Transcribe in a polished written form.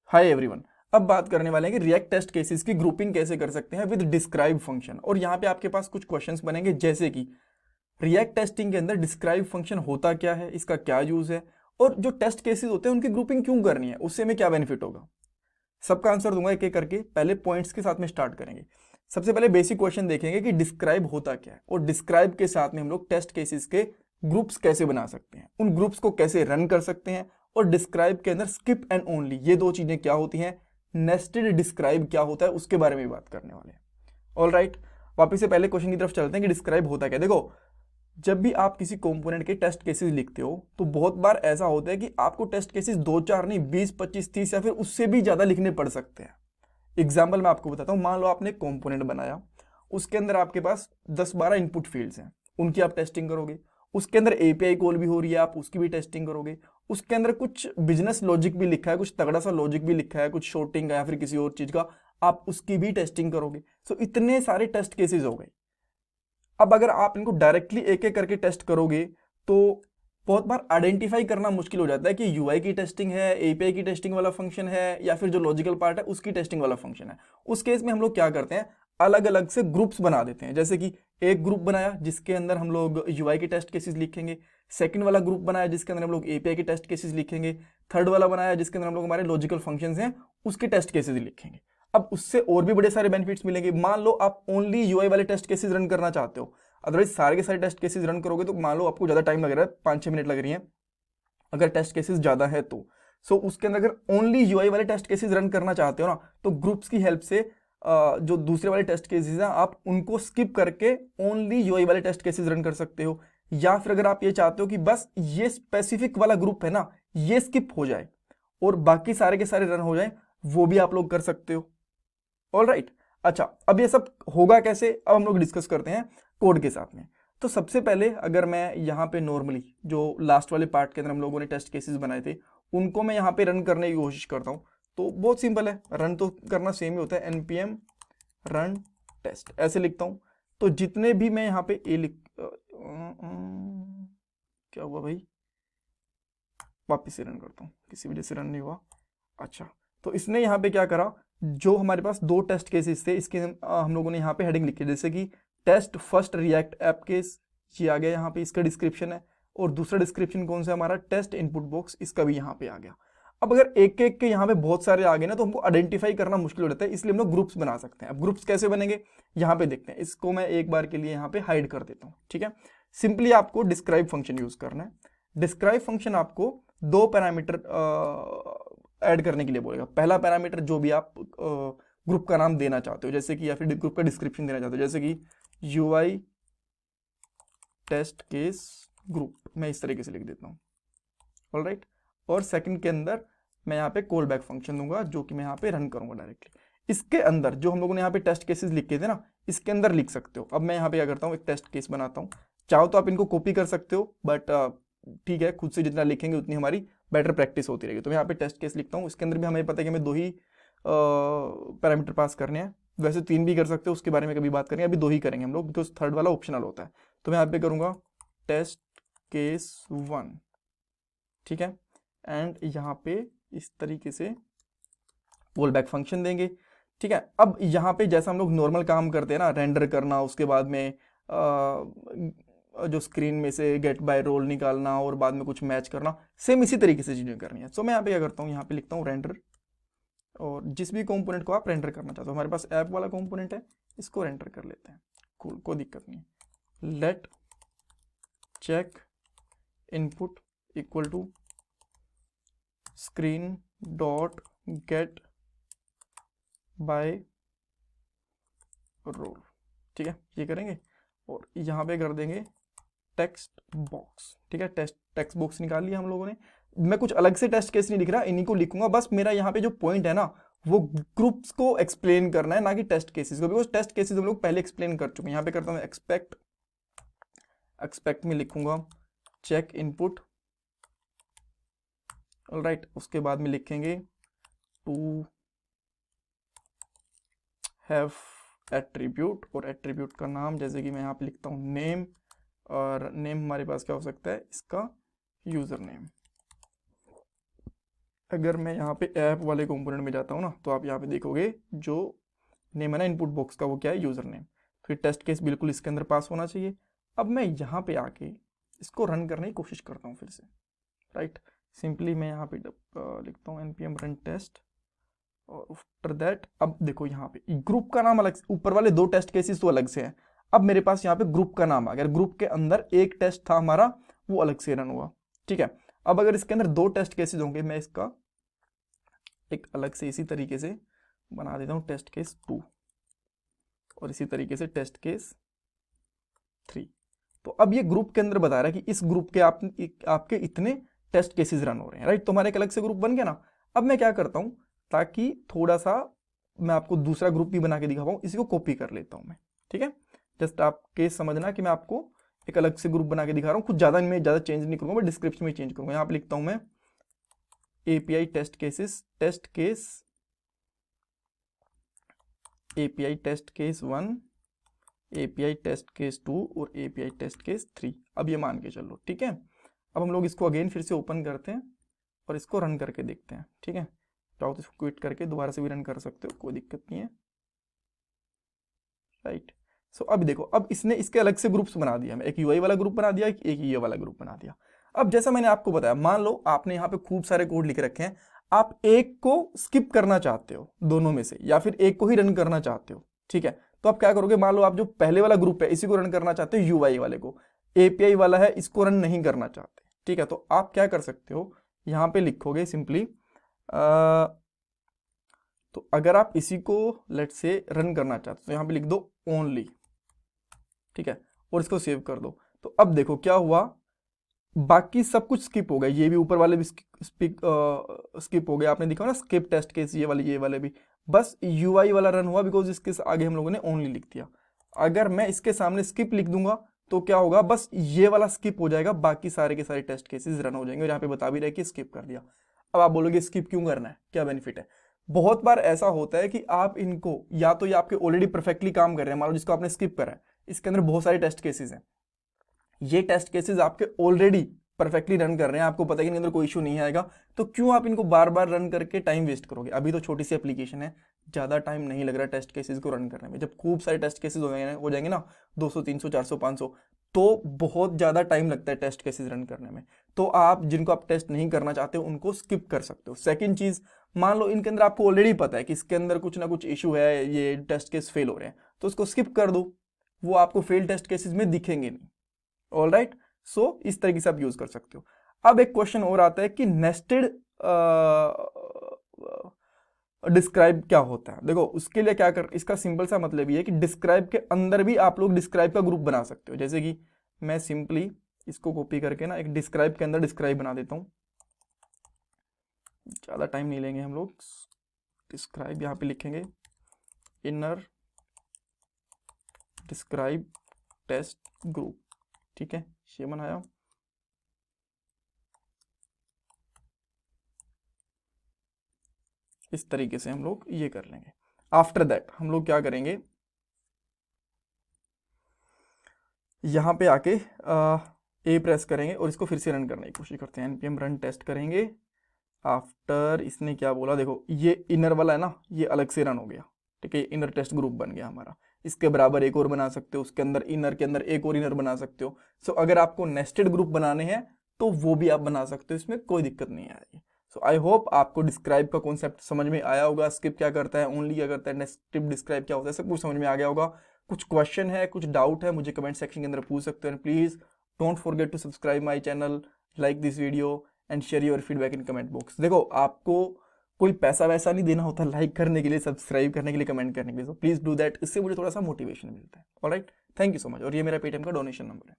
Hi everyone. अब बात करने वाले हैं कि रिएक्ट टेस्ट केसेस की ग्रुपिंग कैसे कर सकते हैं विद डिस्क्राइब फंक्शन। और यहाँ पे आपके पास कुछ क्वेश्चंस बनेंगे जैसे कि रिएक्ट टेस्टिंग के अंदर डिस्क्राइब फंक्शन होता क्या है, इसका क्या यूज है, और जो टेस्ट केसेस होते हैं उनकी ग्रुपिंग क्यों करनी है, उससे हमें क्या बेनिफिट होगा। सबका आंसर दूंगा एक एक करके। पहले पॉइंट्स के साथ में स्टार्ट करेंगे। सबसे पहले बेसिक क्वेश्चन देखेंगे कि डिस्क्राइब होता क्या है, और डिस्क्राइब के साथ में हम लोग टेस्ट केसेस के ग्रुप्स कैसे बना सकते हैं, उन ग्रुप्स को कैसे रन कर सकते हैं, और डिस्क्राइब के अंदर स्किप एंड ओनली ये दो चीजें क्या होती हैं, नेस्टेड डिस्क्राइब क्या होता है, उसके बारे में बात करने वाले हैं। ऑल राइट, वापिस से पहले क्वेश्चन की तरफ चलते हैं कि डिस्क्राइब होता क्या। देखो, जब भी आप किसी कंपोनेंट के टेस्ट केसेस लिखते हो तो बहुत बार ऐसा होता है कि आपको टेस्ट केसेस दो चार नहीं 20 25 30 या फिर उससे भी ज्यादा लिखने पड़ सकते हैं। एग्जाम्पल मैं आपको बताता हूँ। मान लो आपने कंपोनेंट बनाया, उसके अंदर आपके पास 10 12 इनपुट फील्ड्स हैं, उनकी आप टेस्टिंग करोगे। उसके अंदर एपीआई कॉल भी हो रही है, आप उसकी भी टेस्टिंग करोगे। उसके अंदर कुछ बिजनेस लॉजिक भी लिखा है, कुछ तगड़ा सा लॉजिक भी लिखा है, कुछ शॉर्टिंग का या फिर किसी और चीज का, आप उसकी भी टेस्टिंग करोगे। सो इतने सारे टेस्ट केसेस हो गए। अब अगर आप इनको डायरेक्टली एक एक करके टेस्ट करोगे तो बहुत बार आइडेंटिफाई करना मुश्किल हो जाता है कि यूआई की टेस्टिंग है, एपीआई की टेस्टिंग वाला फंक्शन है, या फिर जो लॉजिकल पार्ट है उसकी टेस्टिंग वाला फंक्शन है। उस केस में हम लोग क्या करते हैं, अलग अलग से ग्रुप्स बना देते हैं। जैसे कि एक ग्रुप बनाया जिसके अंदर हम लोग यूआई की टेस्ट केसेस लिखेंगे, सेकंड वाला ग्रुप बनाया जिसके अंदर हम लोग एपीआई की टेस्ट केसेस लिखेंगे, थर्ड वाला बनाया जिसके अंदर हम लोग हमारे लॉजिकल फंक्शंस हैं उसके टेस्ट केसेस लिखेंगे। अब उससे और भी बड़े सारे बेनिफिट्स मिलेंगे। मान लो आप ओनली यूआई वाले टेस्ट केसेस रन करना चाहते हो, अदरवाइज सारे के सारे टेस्ट केसेस रन करोगे तो मान लो आपको ज़्यादा टाइम लग रहा है, 5 6 मिनट लग रही है अगर टेस्ट केसेस ज़्यादा है तो। सो उसके अंदर अगर ओनली यूआई वाले टेस्ट केसेस रन करना चाहते हो ना, तो ग्रुप्स की हेल्प से जो दूसरे वाले टेस्ट केसेस हैं आप उनको स्किप करके ओनली यूआई वाले टेस्ट केसेस रन कर सकते हो। या फिर अगर आप ये चाहते हो कि बस ये स्पेसिफिक वाला ग्रुप है ना, ये स्किप हो जाए और बाकी सारे के सारे रन हो जाए, वो भी आप लोग कर सकते हो। ऑल राइट, अच्छा अब ये सब होगा कैसे, अब हम लोग डिस्कस करते हैं कोड के साथ में। तो सबसे पहले अगर मैं यहाँ पे नॉर्मली जो लास्ट वाले पार्ट के अंदर हम लोगों ने टेस्ट केसेस बनाए थे उनको मैं यहाँ पे रन करने की कोशिश करता हूँ। तो बहुत सिंपल है, रन तो करना सेम ही होता है, npm रन टेस्ट ऐसे लिखता हूँ। तो जितने भी मैं यहाँ पे ए लिख क्या हुआ भाई, वापिस से रन करता हूँ, किसी वजह से रन नहीं हुआ। अच्छा, तो इसने यहाँ पे क्या करा, जो हमारे पास दो टेस्ट केसेस थे इसके हम लोगों ने यहाँ पे हेडिंग लिखी, जैसे कि test first react app case, ये आ गया यहाँ पे, इसका डिस्क्रिप्शन है। और दूसरा डिस्क्रिप्शन कौन सा हमारा, टेस्ट इनपुट बॉक्स, इसका भी यहाँ पे आ गया। अब अगर एक एक के यहाँ पे बहुत सारे आ गए ना तो हमको आइडेंटिफाई करना मुश्किल हो जाता है, इसलिए हम लोग ग्रुप्स बना सकते हैं। अब ग्रुप्स कैसे बनेंगे यहाँ पे देखते हैं। इसको मैं एक बार के लिए यहाँ पे हाइड कर देता हूँ, ठीक है। सिंपली आपको डिस्क्राइब फंक्शन यूज करना है। डिस्क्राइब फंक्शन आपको दो पैरामीटर ऐड करने के लिए बोलेगा। पहला पैरामीटर जो भी आप ग्रुप का नाम देना चाहते हो, जैसे कि या फिर ग्रुप का डिस्क्रिप्शन देना चाहते हो, जैसे कि यूआई टेस्ट केस ग्रुप, मैं इस तरीके से लिख देता हूँ। ऑल राइट, और सेकंड के अंदर मैं यहाँ पे कॉल बैक फंक्शन दूंगा जो कि मैं यहाँ पे रन करूंगा डायरेक्टली। इसके अंदर जो हम लोगों ने यहाँ पे टेस्ट केसेस लिखे थे ना, इसके अंदर लिख सकते हो। अब मैं यहाँ पे क्या करता हूँ, एक टेस्ट केस बनाता हूँ। चाहो तो आप इनको कॉपी कर सकते हो, बट ठीक है, खुद से जितना लिखेंगे उतनी हमारी बेटर प्रैक्टिस होती रहेगी। तो मैं यहाँ पे टेस्ट केस लिखता हूँ। इसके अंदर भी हमें पता है कि हमें दो ही पैरामीटर पास करने हैं, वैसे तीन भी कर सकते हो, उसके बारे में कभी बात करेंगे, अभी दो ही करेंगे हम लोग बिकॉज थर्ड वाला ऑप्शनल होता है। तो मैं यहाँ पे करूँगा टेस्ट केस 1, ठीक है। एंड यहाँ पे इस तरीके से कॉल बैक फंक्शन देंगे, ठीक है। अब यहाँ पे जैसा हम लोग नॉर्मल काम करते हैं ना, रेंडर करना, उसके बाद में जो स्क्रीन में से गेट बाय रोल निकालना और बाद में कुछ मैच करना, सेम इसी तरीके से चीज़ें करनी है। सो मैं यहाँ पे क्या करता हूँ, यहाँ पे लिखता हूँ रेंडर, और जिस भी कंपोनेंट को आप रेंडर करना चाहते हो, हमारे पास ऐप वाला कंपोनेंट है, इसको रेंडर कर लेते हैं। कूल, कोई दिक्कत नहीं है। Let check input equal to screen dot get by role, ठीक है, ये करेंगे। और यहाँ पे कर देंगे टेक्स्ट बॉक्स, ठीक है। टेक्स्ट बॉक्स निकाल लिया हम लोगों ने। मैं कुछ अलग से टेस्ट केस नहीं लिख रहा, इन्हीं को लिखूंगा। बस मेरा यहाँ पे जो पॉइंट है ना, वो ग्रुप्स को एक्सप्लेन करना है, ना कि टेस्ट केसेस को, बिकॉज टेस्ट केसेस हम लोग पहले एक्सप्लेन कर चुके हैं। यहाँ पे करता हूँ एक्सपेक्ट में लिखूंगा चेक इनपुट, ऑलराइट। उसके बाद में लिखेंगे टू हैव एट्रीब्यूट, और एट्रीब्यूट का नाम जैसे कि मैं यहाँ पे लिखता हूँ नेम, और नेम हमारे पास क्या हो सकता है, इसका यूजर नेम। अगर मैं यहाँ पे ऐप वाले कंपोनेंट में जाता हूँ ना, तो आप यहाँ पे देखोगे जो नेम है ना इनपुट बॉक्स का, वो क्या है, यूज़र नेम। तो ये टेस्ट केस बिल्कुल इसके अंदर पास होना चाहिए। अब मैं यहाँ पे आके इसको रन करने की कोशिश करता हूँ फिर से, राइट। सिंपली मैं यहाँ पे लिखता हूँ npm run test, और आफ्टर दैट अब देखो यहाँ पे ग्रुप का नाम अलग, ऊपर वाले 2 टेस्ट केसेस तो अलग से हैं। अब मेरे पास यहाँ पे ग्रुप का नाम आ गया, ग्रुप के अंदर एक टेस्ट था हमारा, वो अलग से रन हुआ, ठीक है। अब अगर इसके अंदर 2 टेस्ट केसेस होंगे, मैं इसका एक अलग से इसी तरीके से बना देता हूँ टेस्ट केस 2, और इसी तरीके से टेस्ट केस 3। तो अब ये ग्रुप के अंदर बता रहा है कि इस ग्रुप के आपके इतने टेस्ट केसेस रन हो रहे हैं, राइट। तो हमारे एक अलग से ग्रुप बन गया ना। अब मैं क्या करता हूँ, ताकि थोड़ा सा मैं आपको दूसरा ग्रुप भी बना के दिखा पाऊँ, इसी को कॉपी कर लेता हूँ मैं, ठीक है। जस्ट आप केस समझना कि मैं आपको एक अलग से ग्रुप बना के दिखा रहा हूँ, कुछ ज़्यादा इनमें ज़्यादा चेंज नहीं करूँगा, मैं डिस्क्रिप्शन में चेंज करूँगा। यहाँ पे लिखता हूँ मैं API test cases, test case API test case 1, API test case 2 और API टेस्ट केस 3। अब ये मान के चलो, ठीक है। अब हम लोग इसको अगेन फिर से ओपन करते हैं और इसको रन करके देखते हैं, ठीक है। चाहो तो इसको क्विट करके दोबारा से भी रन कर सकते हो, कोई दिक्कत नहीं है, राइट। सो अब देखो, अब इसने इसके अलग से ग्रुप्स बना दिया, एक UI वाला ग्रुप बना दिया, एक ये वाला ग्रुप बना दिया। अब जैसा मैंने आपको बताया, मान लो आपने यहाँ पे खूब सारे कोड लिख रखे हैं, आप एक को स्किप करना चाहते हो दोनों में से, या फिर एक को ही रन करना चाहते हो, ठीक है। तो आप क्या करोगे, मान लो आप जो पहले वाला ग्रुप है इसी को रन करना चाहते हो, UI वाले को, API वाला है इसको रन नहीं करना चाहते, ठीक है। तो आप क्या कर सकते हो, यहाँ पे लिखोगे सिंपली, तो अगर आप इसी को लेट से रन करना चाहते हो तो यहाँ पे लिख दो ओनली, ठीक है, और इसको सेव कर दो। तो अब देखो क्या हुआ, बाकी सब कुछ स्किप हो गया, ये भी ऊपर वाले भी स्किप हो गया, आपने देखा ना स्किप टेस्ट केस, ये वाले भी, बस UI वाला रन हुआ, बिकॉज इसके आगे हम लोगों ने ओनली लिख दिया। अगर मैं इसके सामने स्किप लिख दूंगा तो क्या होगा, बस ये वाला स्किप हो जाएगा, बाकी सारे के सारे टेस्ट केसेस रन हो जाएंगे, और यहाँ पे बता भी रहे कि स्किप कर दिया। अब आप बोलोगे स्किप क्यों करना है, क्या बेनिफिट है। बहुत बार ऐसा होता है कि आप इनको, या तो ये आपके ऑलरेडी परफेक्टली काम कर रहे हैं, मान लो जिसको आपने स्किप करा है, इसके अंदर बहुत सारे टेस्ट केसेस हैं, ये टेस्ट केसेस आपके ऑलरेडी परफेक्टली रन कर रहे हैं, आपको पता है कि इनके अंदर कोई इशू नहीं आएगा, तो क्यों आप इनको बार बार रन करके टाइम वेस्ट करोगे। अभी तो छोटी सी एप्लीकेशन है, ज़्यादा टाइम नहीं लग रहा टेस्ट केसेस को रन करने में। जब खूब सारे टेस्ट केसेस हो जाएंगे ना, 200 300 400 500, तो बहुत ज़्यादा टाइम लगता है टेस्ट केसेस रन करने में। तो आप जिनको आप टेस्ट नहीं करना चाहते हो उनको स्किप कर सकते हो। सेकेंड चीज़, मान लो इनके अंदर आपको ऑलरेडी पता है कि इसके अंदर कुछ ना कुछ इशू है, ये टेस्ट केस फेल हो रहे हैं, तो उसको स्किप कर दो, वो आपको फेल टेस्ट केसेस में दिखेंगे नहीं। ऑल राइट, सो इस तरीके से आप यूज कर सकते हो। अब एक क्वेश्चन और आता है कि नेस्टेड डिस्क्राइब क्या होता है। देखो उसके लिए क्या कर, इसका सिंपल सा मतलब ये है कि डिस्क्राइब के अंदर भी आप लोग डिस्क्राइब का ग्रुप बना सकते हो। जैसे कि मैं सिंपली इसको कॉपी करके ना एक डिस्क्राइब के अंदर डिस्क्राइब बना देता हूँ, ज़्यादा टाइम नहीं लेंगे हम लोग। डिस्क्राइब यहाँ पे लिखेंगे इनर डिस्क्राइब टेस्ट ग्रुप, ठीक है, ये बनाया। इस तरीके से हम लोग ये कर लेंगे। आफ्टर दैट हम लोग क्या करेंगे, यहाँ पे आके ए प्रेस करेंगे और इसको फिर से रन करने की कोशिश करते हैं। npm रन टेस्ट करेंगे। आफ्टर इसने क्या बोला, देखो ये इनर वाला है ना, ये अलग से रन हो गया, ठीक है, इनर टेस्ट ग्रुप बन गया हमारा। इसके बराबर एक और बना सकते हो, उसके अंदर इनर के अंदर एक और इनर बना सकते हो। सो अगर आपको नेस्टेड ग्रुप बनाने हैं तो वो भी आप बना सकते हो, इसमें कोई दिक्कत नहीं आएगी। सो आई होप आपको डिस्क्राइब का कॉन्सेप्ट समझ में आया होगा। स्किप क्या करता है, ओनली क्या करता है, नेस्टेड डिस्क्राइब क्या होता है, सब कुछ समझ में आ गया होगा। कुछ क्वेश्चन है, कुछ डाउट है, मुझे कमेंट सेक्शन के अंदर पूछ सकते हो। Please don't forget to subscribe my channel, like this video and share your feedback in comment box. देखो आपको कोई पैसा वैसा नहीं देना होता लाइक करने के लिए, सब्सक्राइब करने के लिए, कमेंट करने के लिए, सो प्लीज डू दैट, इससे मुझे थोड़ा सा मोटिवेशन मिलता है। Alright, thank you so much. और ये मेरा पेटीएम का डोनेशन नंबर है।